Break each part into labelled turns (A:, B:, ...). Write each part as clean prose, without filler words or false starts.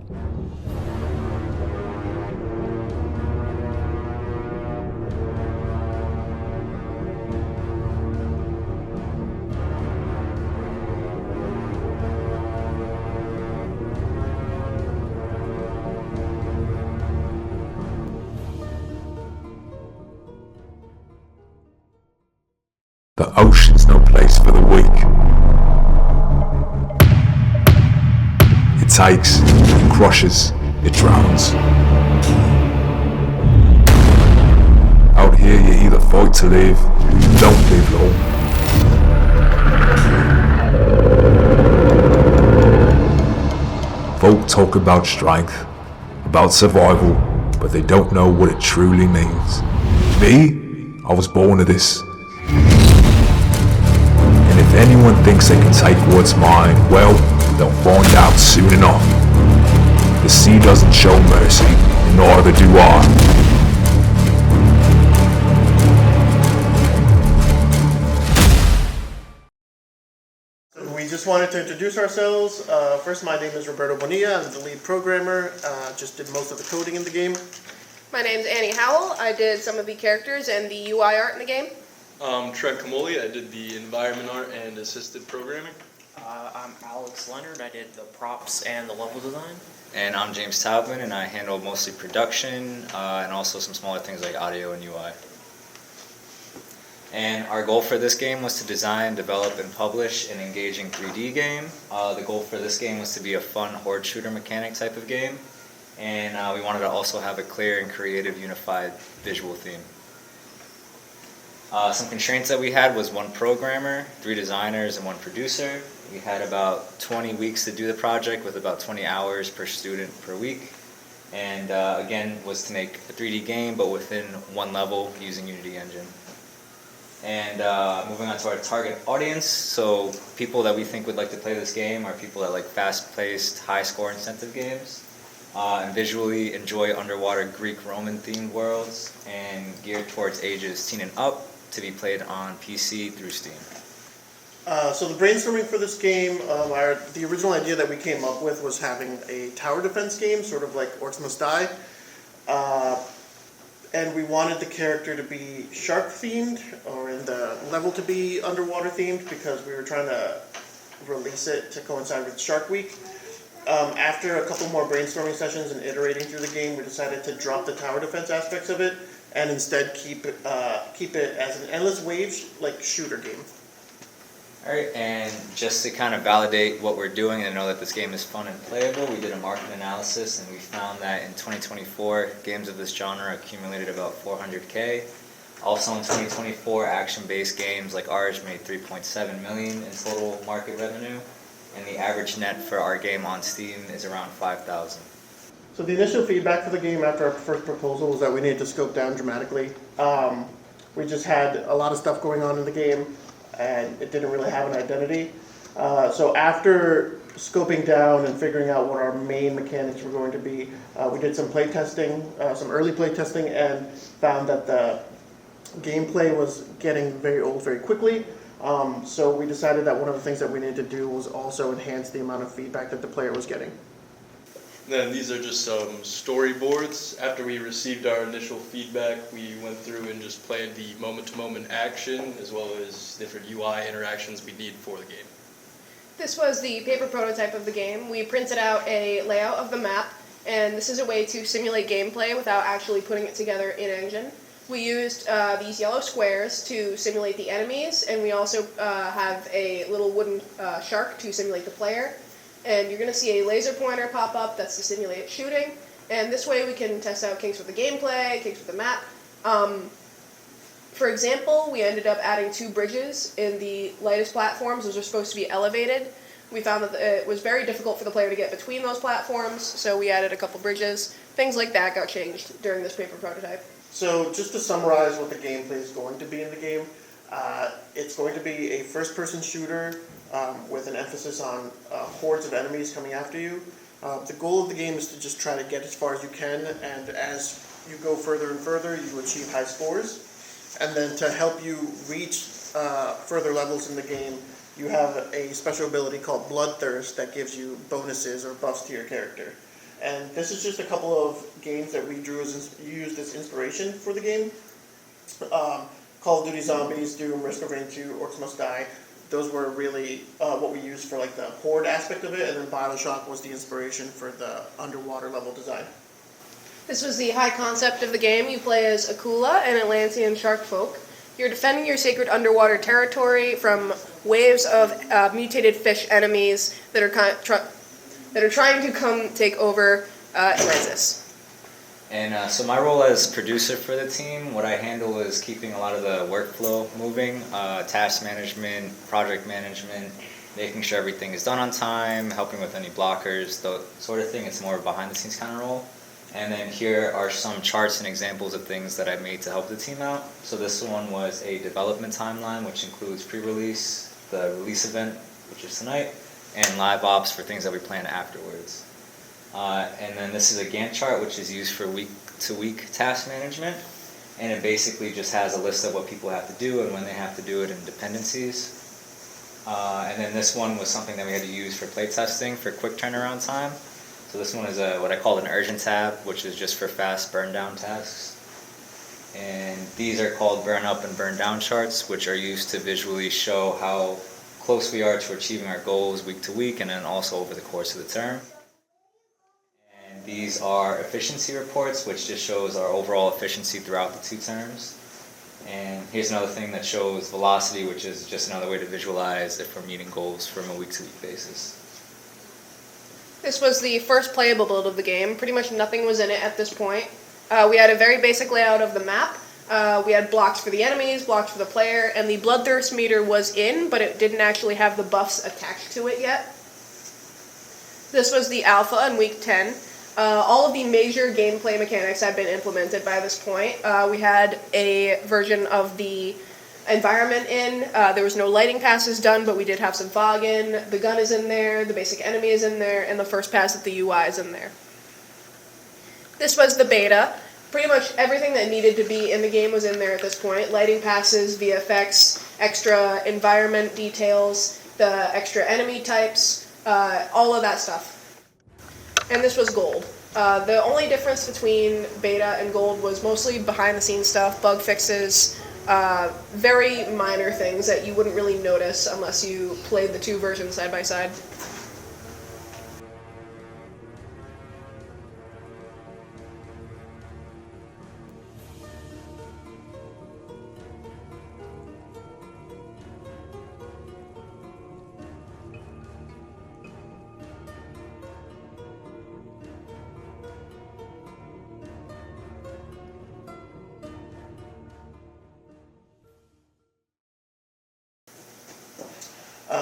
A: The ocean's no place for the weak. It takes, it crushes, it drowns. Out here you either fight to live, or you don't live long. Folk talk about strength, about survival, but they don't know what it truly means. Me, I was born to this. If anyone thinks they can take what's mine, well, they'll find out soon enough. The sea doesn't show mercy, and neither do I.
B: We just wanted to introduce ourselves. First, my name is Roberto Bonilla. I'm the lead programmer. Just did most of the coding in the game.
C: My name's Annie Howell. I did some of the characters and the UI art in the game.
D: Trent Camoli, I did the environment art and assisted programming.
E: I'm Alex Leonard, I did the props and the level design.
F: And I'm James Taubman, and I handle mostly production and also some smaller things like audio and UI. And our goal for this game was to design, develop, and publish an engaging 3D game. The goal for this game was to be a fun horde shooter mechanic type of game. And we wanted to also have a clear and creative unified visual theme. Some constraints that we had was 1 programmer, 3 designers, and 1 producer. We had about 20 weeks to do the project with about 20 hours per student per week. And again, was to make a 3D game, but within 1 level using Unity Engine. And moving on to our target audience, so people that we think would like to play this game are people that like fast-paced, high-score incentive games, and visually enjoy underwater Greek-Roman themed worlds, and geared towards ages teen and up, to be played on PC through Steam.
B: So the brainstorming for this game, the original idea that we came up with was having a tower defense game, sort of like Orcs Must Die. And we wanted the character to be shark themed, or in the level to be underwater themed, because we were trying to release it to coincide with Shark Week. After a couple more brainstorming sessions and iterating through the game, we decided to drop the tower defense aspects of it and instead keep it as an endless waves like shooter game.
F: Alright, and just to kind of validate what we're doing and know that this game is fun and playable, we did a market analysis and we found that in 2024, games of this genre accumulated about 400K. Also in 2024, action-based games like ours made 3.7 million in total market revenue, and the average net for our game on Steam is around 5,000.
B: So the initial feedback for the game after our first proposal was that we needed to scope down dramatically. We just had a lot of stuff going on in the game, and it didn't really have an identity. So after scoping down and figuring out what our main mechanics were going to be, we did some play testing, some early play testing, and found that the gameplay was getting very old very quickly. So we decided that one of the things that we needed to do was also enhance the amount of feedback that the player was getting.
D: Then these are just some storyboards. After we received our initial feedback, we went through and just played the moment-to-moment action, as well as different UI interactions we need for the game.
C: This was the paper prototype of the game. We printed out a layout of the map, and this is a way to simulate gameplay without actually putting it together in Engine. We used these yellow squares to simulate the enemies, and we also have a little wooden shark to simulate the player. And you're going to see a laser pointer pop up, that's to simulate shooting. And this way we can test out kinks with the gameplay, kinks with the map. For example, we ended up adding 2 bridges in the lightest platforms. Those are supposed to be elevated. We found that it was very difficult for the player to get between those platforms, so we added a couple bridges. Things like that got changed during this paper prototype.
B: So just to summarize what the gameplay is going to be in the game, it's going to be a first-person shooter with an emphasis on hordes of enemies coming after you. The goal of the game is to just try to get as far as you can, and as you go further and further, you achieve high scores. And then to help you reach further levels in the game, you have a special ability called Bloodthirst that gives you bonuses or buffs to your character. And this is just a couple of games that we used as inspiration for the game. Call of Duty Zombies, Doom, Risk of Rain 2, Orcs Must Die. Those were really what we used for like the horde aspect of it, and then Bioshock was the inspiration for the underwater level design.
C: This was the high concept of the game. You play as Akula, an Atlantean shark folk. You're defending your sacred underwater territory from waves of mutated fish enemies that are trying to come take over Atlantis.
F: And so my role as producer for the team, what I handle is keeping a lot of the workflow moving, task management, project management, making sure everything is done on time, helping with any blockers, the sort of thing. It's more of a behind the scenes kind of role. And then here are some charts and examples of things that I made to help the team out. So this one was a development timeline, which includes pre-release, the release event, which is tonight, and live ops for things that we plan afterwards. And then this is a Gantt chart, which is used for week-to-week task management. And it basically just has a list of what people have to do and when they have to do it and dependencies. And then this one was something that we had to use for playtesting for quick turnaround time. So this one is what I call an urgent tab, which is just for fast burn down tasks. And these are called burn up and burn down charts, which are used to visually show how close we are to achieving our goals week to week and then also over the course of the term. And these are efficiency reports, which just shows our overall efficiency throughout the 2 terms. And here's another thing that shows velocity, which is just another way to visualize if we're meeting goals from a week-to-week basis.
C: This was the first playable build of the game. Pretty much nothing was in it at this point. We had a very basic layout of the map. We had blocks for the enemies, blocks for the player, and the bloodthirst meter was in, but it didn't actually have the buffs attached to it yet. This was the alpha in week 10. All of the major gameplay mechanics had been implemented by this point. We had a version of the environment in. There was no lighting passes done, but we did have some fog in. The gun is in there, the basic enemy is in there, and the first pass at the UI is in there. This was the beta. Pretty much everything that needed to be in the game was in there at this point. Lighting passes, VFX, extra environment details, the extra enemy types, all of that stuff. And this was gold. The only difference between beta and gold was mostly behind the scenes stuff, bug fixes, very minor things that you wouldn't really notice unless you played the 2 versions side by side.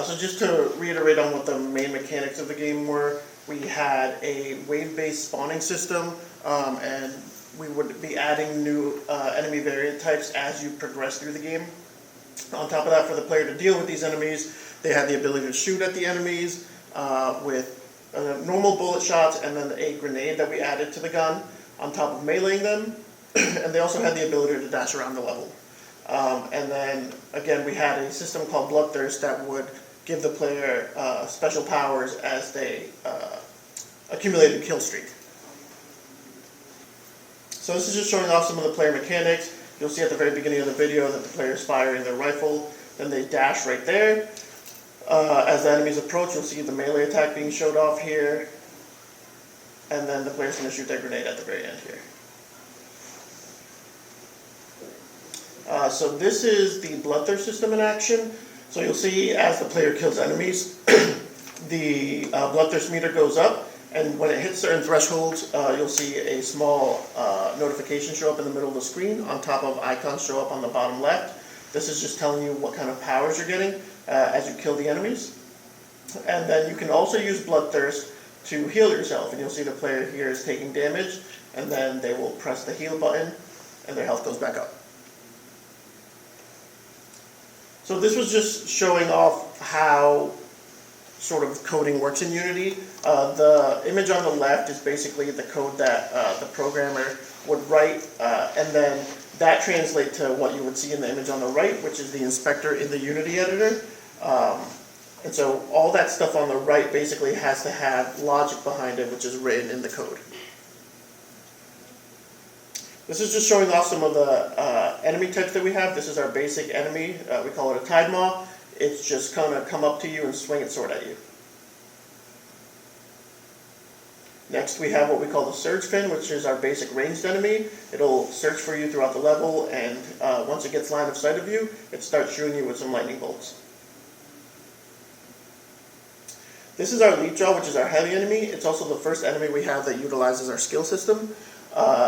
B: So just to reiterate on what the main mechanics of the game were, we had a wave-based spawning system, and we would be adding new enemy variant types as you progress through the game. On top of that, for the player to deal with these enemies, they had the ability to shoot at the enemies with normal bullet shots and then a grenade that we added to the gun on top of meleeing them. And they also had the ability to dash around the level. And then, again, we had a system called Bloodthirst that would give the player special powers as they accumulated kill streak. So this is just showing off some of the player mechanics. You'll see at the very beginning of the video that the player is firing their rifle, then they dash right there. As the enemies approach, you'll see the melee attack being showed off here, and then the player's going to shoot their grenade at the very end here. So this is the Bloodthirst system in action. So you'll see as the player kills enemies, the Bloodthirst meter goes up, and when it hits certain thresholds, you'll see a small notification show up in the middle of the screen on top of icons show up on the bottom left. This is just telling you what kind of powers you're getting as you kill the enemies. And then you can also use Bloodthirst to heal yourself, and you'll see the player here is taking damage, and then they will press the heal button, and their health goes back up. So this was just showing off how sort of coding works in Unity. The image on the left is basically the code that the programmer would write, and then that translates to what you would see in the image on the right, which is the inspector in the Unity editor. And so all that stuff on the right basically has to have logic behind it, which is written in the code. This is just showing off some of the enemy types that we have. This is our basic enemy. We call it a Tide Maw. It's just gonna come up to you and swing its sword at you. Next we have what we call the Surge Fin, which is our basic ranged enemy. It'll search for you throughout the level, and once it gets line of sight of you, it starts shooting you with some lightning bolts. This is our Leap Jaw, which is our heavy enemy. It's also the first enemy we have that utilizes our skill system.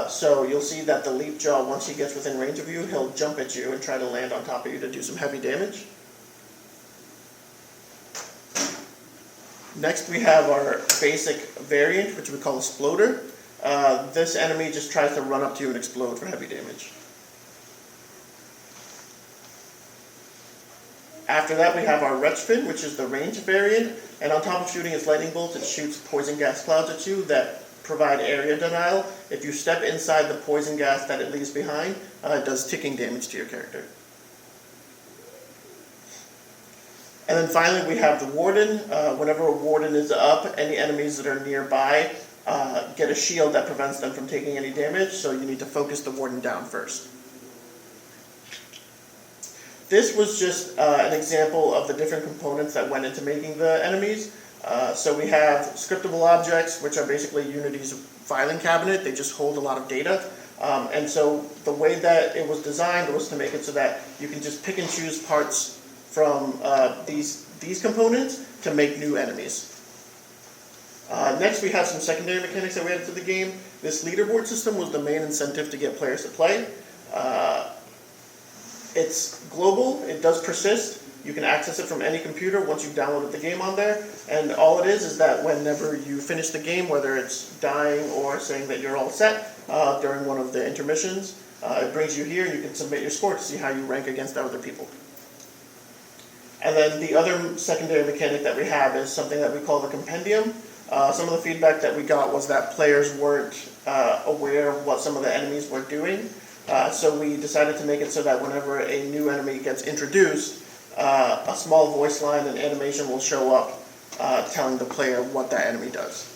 B: So you'll see that the Leap Jaw, once he gets within range of you, he'll jump at you and try to land on top of you to do some heavy damage. Next we have our basic variant, which we call Exploder. This enemy just tries to run up to you and explode for heavy damage. After that we have our Wretch Fin, which is the ranged variant, and on top of shooting its lightning bolts, it shoots poison gas clouds at you that provide area denial. If you step inside the poison gas that it leaves behind, it does ticking damage to your character. And then finally we have the Warden. Whenever a Warden is up, any enemies that are nearby get a shield that prevents them from taking any damage, so you need to focus the Warden down first. This was just an example of the different components that went into making the enemies. So we have scriptable objects, which are basically Unity's filing cabinet. They just hold a lot of data. And so the way that it was designed was to make it so that you can just pick and choose parts from these components to make new enemies. Next we have some secondary mechanics that we added to the game. This leaderboard system was the main incentive to get players to play. It's global, it does persist. You can access it from any computer once you've downloaded the game on there. And all it is that whenever you finish the game, whether it's dying or saying that you're all set during one of the intermissions, it brings you here and you can submit your score to see how you rank against other people. And then the other secondary mechanic that we have is something that we call the compendium. Some of the feedback that we got was that players weren't aware of what some of the enemies were doing. So we decided to make it so that whenever a new enemy gets introduced, a small voice line and animation will show up telling the player what that enemy does.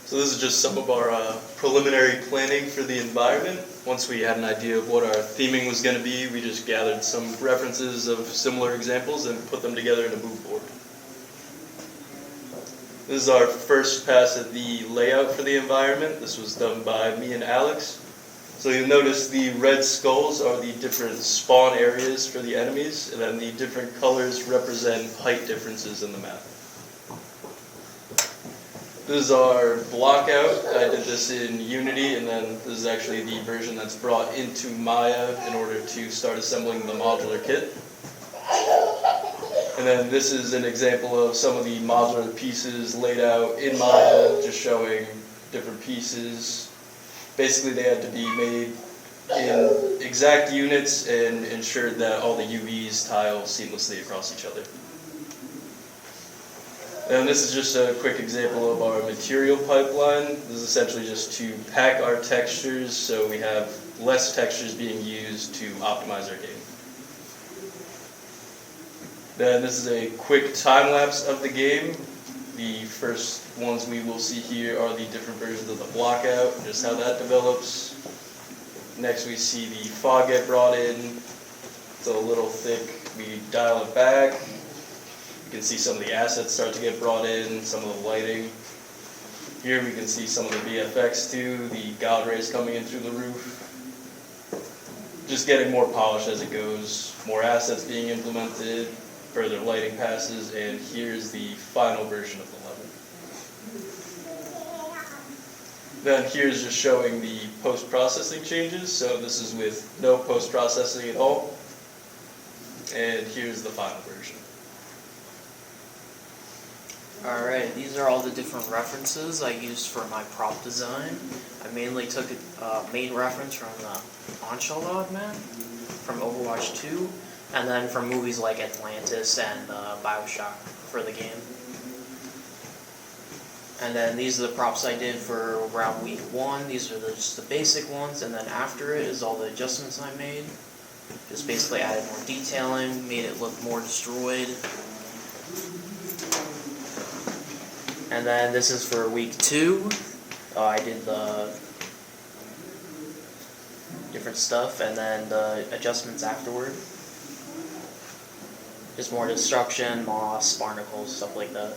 D: So this is just some of our preliminary planning for the environment. Once we had an idea of what our theming was going to be, we just gathered some references of similar examples and put them together in a mood board. This is our first pass at the layout for the environment. This was done by me and Alex. So you'll notice the red skulls are the different spawn areas for the enemies, and then the different colors represent height differences in the map. This is our blockout. I did this in Unity, and then this is actually the version that's brought into Maya in order to start assembling the modular kit. And then this is an example of some of the modular pieces laid out in Maya, just showing different pieces. Basically, they had to be made in exact units and ensured that all the UVs tile seamlessly across each other. And this is just a quick example of our material pipeline. This is essentially just to pack our textures so we have less textures being used to optimize our game. Then this is a quick time lapse of the game. The first ones we will see here are the different versions of the blockout, just how that develops. Next we see the fog get brought in. It's a little thick. We dial it back. You can see some of the assets start to get brought in, some of the lighting. Here we can see some of the VFX too, the God rays coming in through the roof. Just getting more polished as it goes, more assets being implemented, further lighting passes, and here's the final version of the level. Then here's just showing the post-processing changes, so this is with no post-processing at all. And here's the final version.
E: Alright, these are all the different references I used for my prop design. I mainly took a main reference from the Enchilada Man from Overwatch 2, and then from movies like Atlantis and Bioshock for the game. And then these are the props I did for around week 1. These are just the basic ones, and then after it is all the adjustments I made. Just basically added more detailing, made it look more destroyed. And then this is for week 2. I did the different stuff and then the adjustments afterward. Just more destruction, moss, barnacles, stuff like that.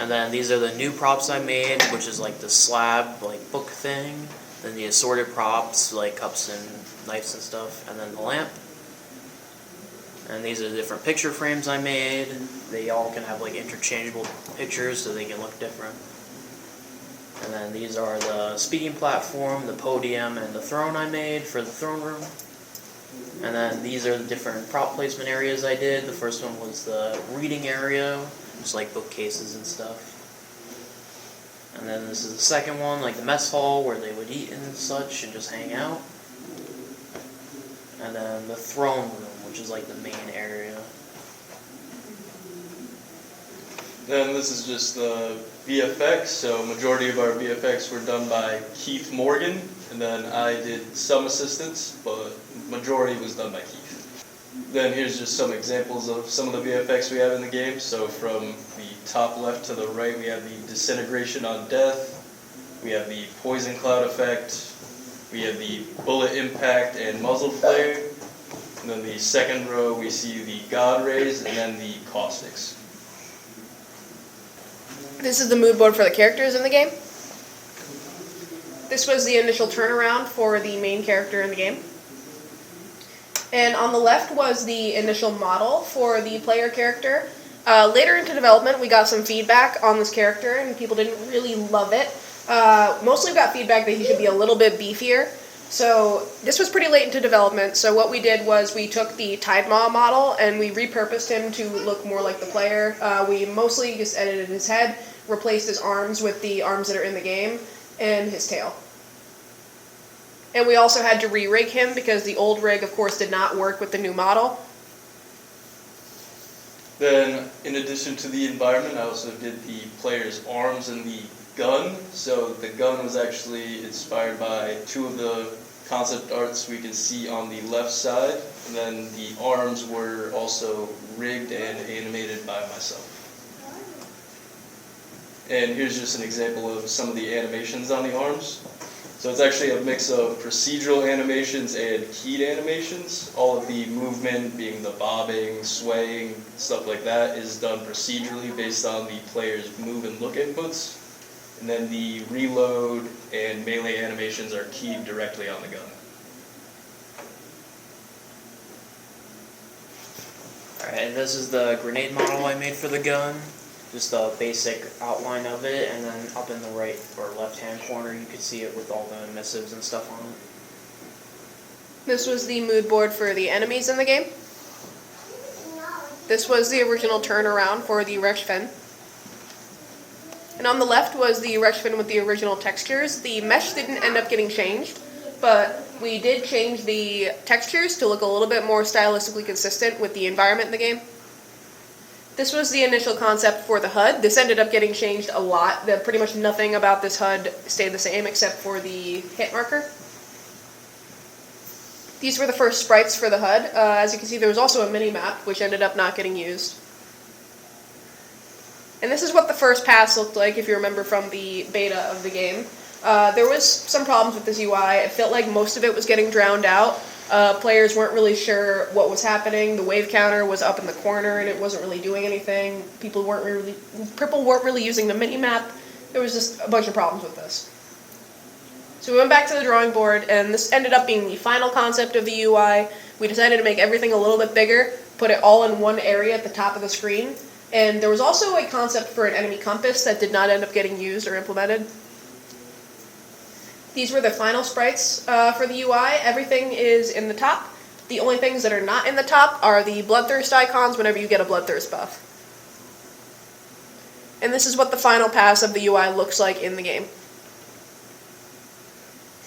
E: And then these are the new props I made, which is like the slab, like book thing. Then the assorted props, like cups and knives and stuff. And then the lamp. And these are the different picture frames I made. They all can have like interchangeable pictures so they can look different. And then these are the speaking platform, the podium, and the throne I made for the throne room. And then these are the different prop placement areas I did. The first one was the reading area, just like bookcases and stuff. And then this is the second one, like the mess hall where they would eat and such and just hang out. And then the throne room, which is like the main area.
D: Then this is just the VFX, so majority of our VFX were done by Keith Morgan, and then I did some assistance, but majority was done by Keith. Then here's just some examples of some of the VFX we have in the game. So from the top left to the right, we have the disintegration on death, we have the poison cloud effect, we have the bullet impact and muzzle flare, and then the second row we see the god rays and then the caustics.
C: This is the mood board for the characters in the game. This was the initial turnaround for the main character in the game. And on the left was the initial model for the player character. Later into development, we got some feedback on this character, and people didn't really love it. Mostly got feedback that he should be a little bit beefier. So this was pretty late into development, so what we did was we took the Tide Maw model and we repurposed him to look more like the player. We mostly just edited his head, replaced his arms with the arms that are in the game, and his tail. And we also had to re-rig him because the old rig, of course, did not work with the new model.
D: Then, in addition to the environment, I also did the player's arms and the gun. So the gun was actually inspired by two of the concept arts we can see on the left side. And then the arms were also rigged and animated by myself. And here's just an example of some of the animations on the arms. So it's actually a mix of procedural animations and keyed animations. All of the movement, being the bobbing, swaying, stuff like that, is done procedurally based on the player's move and look inputs. And then the reload and melee animations are keyed directly on the gun.
E: Alright, and this is the grenade model I made for the gun. Just a basic outline of it, and then up in the right or left hand corner you can see it with all the missives and stuff on it.
C: This was the mood board for the enemies in the game. This was the original turnaround for the Reshfen. And on the left was the Reshfen with the original textures. The mesh didn't end up getting changed, but we did change the textures to look a little bit more stylistically consistent with the environment in the game. This was the initial concept for the HUD. This ended up getting changed a lot. Pretty much nothing about this HUD stayed the same except for the hit marker. These were the first sprites for the HUD. As you can see, there was also a mini-map, which ended up not getting used. And this is what the first pass looked like, if you remember from the beta of the game. There was some problems with this UI. It felt like most of it was getting drowned out. Players weren't really sure what was happening. The wave counter was up in the corner and it wasn't really doing anything. People weren't really using the mini-map. There was just a bunch of problems with this. So we went back to the drawing board, and this ended up being the final concept of the UI. We decided to make everything a little bit bigger, put it all in one area at the top of the screen. And there was also a concept for an enemy compass that did not end up getting used or implemented. These were the final sprites for the UI. Everything is in the top. The only things that are not in the top are the bloodthirst icons whenever you get a bloodthirst buff. And this is what the final pass of the UI looks like in the game.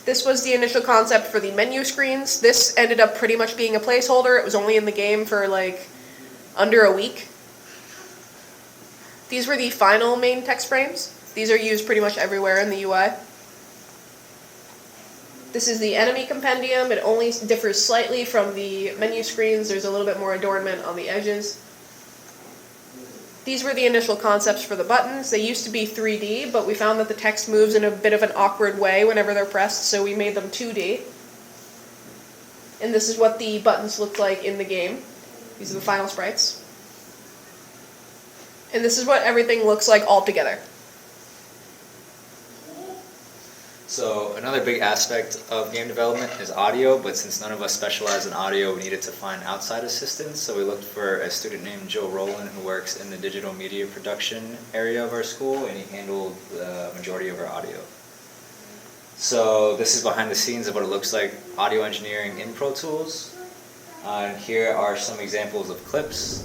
C: This was the initial concept for the menu screens. This ended up pretty much being a placeholder. It was only in the game for like under a week. These were the final main text frames. These are used pretty much everywhere in the UI. This is the enemy compendium. It only differs slightly from the menu screens. There's a little bit more adornment on the edges. These were the initial concepts for the buttons. They used to be 3D, but we found that the text moves in a bit of an awkward way whenever they're pressed, so we made them 2D. And this is what the buttons looked like in the game. These are the final sprites. And this is what everything looks like all together.
F: So another big aspect of game development is audio, but since none of us specialize in audio, we needed to find outside assistance. So we looked for a student named Joe Rowland who works in the digital media production area of our school, and he handled the majority of our audio. So this is behind the scenes of what it looks like audio engineering in Pro Tools. And here are some examples of clips.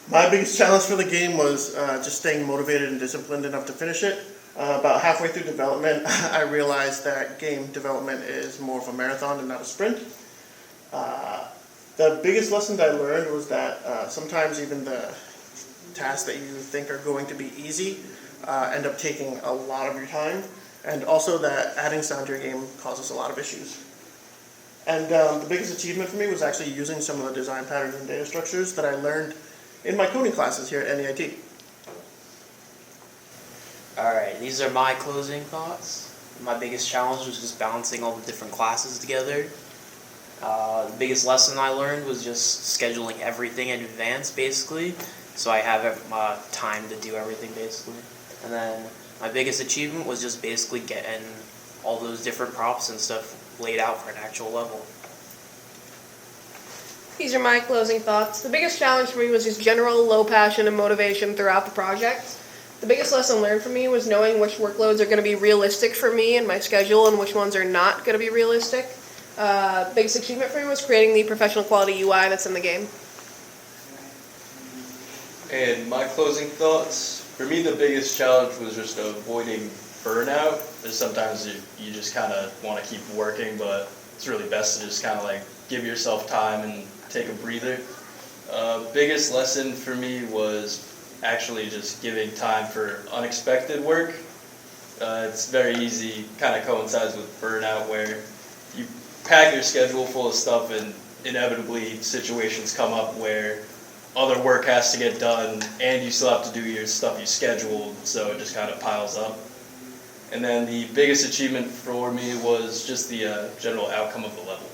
B: My biggest challenge for the game was just staying motivated and disciplined enough to finish it. About halfway through development, I realized that game development is more of a marathon and not a sprint. The biggest lesson I learned was that sometimes even the tasks that you think are going to be easy end up taking a lot of your time, and also that adding sound to your game causes a lot of issues. And the biggest achievement for me was actually using some of the design patterns and data structures that I learned in my coding classes here at NEIT.
E: Alright, these are my closing thoughts. My biggest challenge was just balancing all the different classes together. The biggest lesson I learned was just scheduling everything in advance, basically, so I have time to do everything, basically. And then my biggest achievement was just basically getting all those different props and stuff laid out for an actual level.
C: These are my closing thoughts. The biggest challenge for me was just general low passion and motivation throughout the project. The biggest lesson learned for me was knowing which workloads are going to be realistic for me and my schedule and which ones are not going to be realistic. Biggest achievement for me was creating the professional quality UI that's in the game.
D: And my closing thoughts, for me the biggest challenge was just avoiding burnout. There's sometimes you just kind of want to keep working, but it's really best to just kind of like give yourself time and take a breather. Biggest lesson for me was actually just giving time for unexpected work. It's very easy, kind of coincides with burnout, where you pack your schedule full of stuff and inevitably situations come up where other work has to get done and you still have to do your stuff you scheduled, so it just kind of piles up. And then the biggest achievement for me was just the general outcome of the level.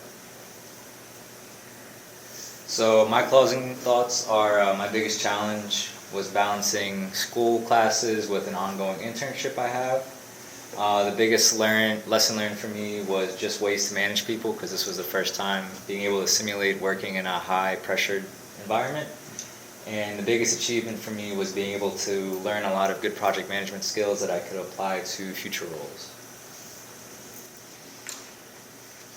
F: So my closing thoughts are my biggest challenge was balancing school classes with an ongoing internship I have. The biggest lesson learned for me was just ways to manage people, because this was the first time being able to simulate working in a high pressured environment. And the biggest achievement for me was being able to learn a lot of good project management skills that I could apply to future roles.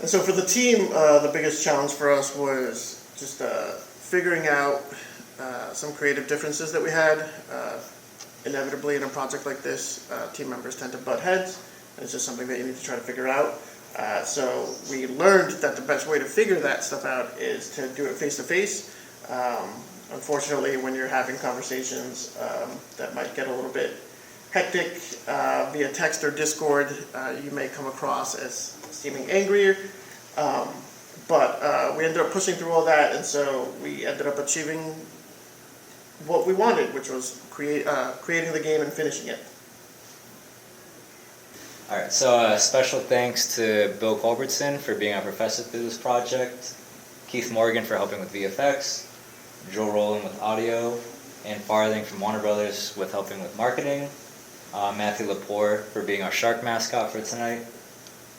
B: And so for the team, the biggest challenge for us was just figuring out some creative differences that we had. Inevitably in a project like this, team members tend to butt heads, and it's just something that you need to try to figure out. So we learned that the best way to figure that stuff out is to do it face to face. Unfortunately, when you're having conversations that might get a little bit hectic via text or Discord, you may come across as seeming angrier. But we ended up pushing through all that, and so we ended up achieving what we wanted, which was creating the game and finishing it.
F: Alright, so special thanks to Bill Culbertson for being our professor through this project, Keith Morgan for helping with VFX, Joe Rowland with audio, and Farthing from Warner Brothers with helping with marketing, Matthew Lepore for being our shark mascot for tonight,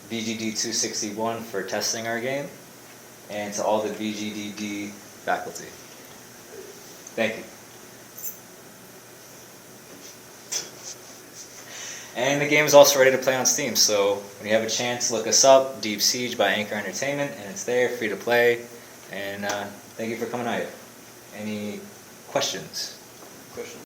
F: VGD261 for testing our game, and to all the VGDD faculty. Thank you. And the game is also ready to play on Steam, so when you have a chance, look us up, Deep Siege by Anchor Entertainment, and it's there, free to play. And thank you for coming out. Any questions?
D: Question?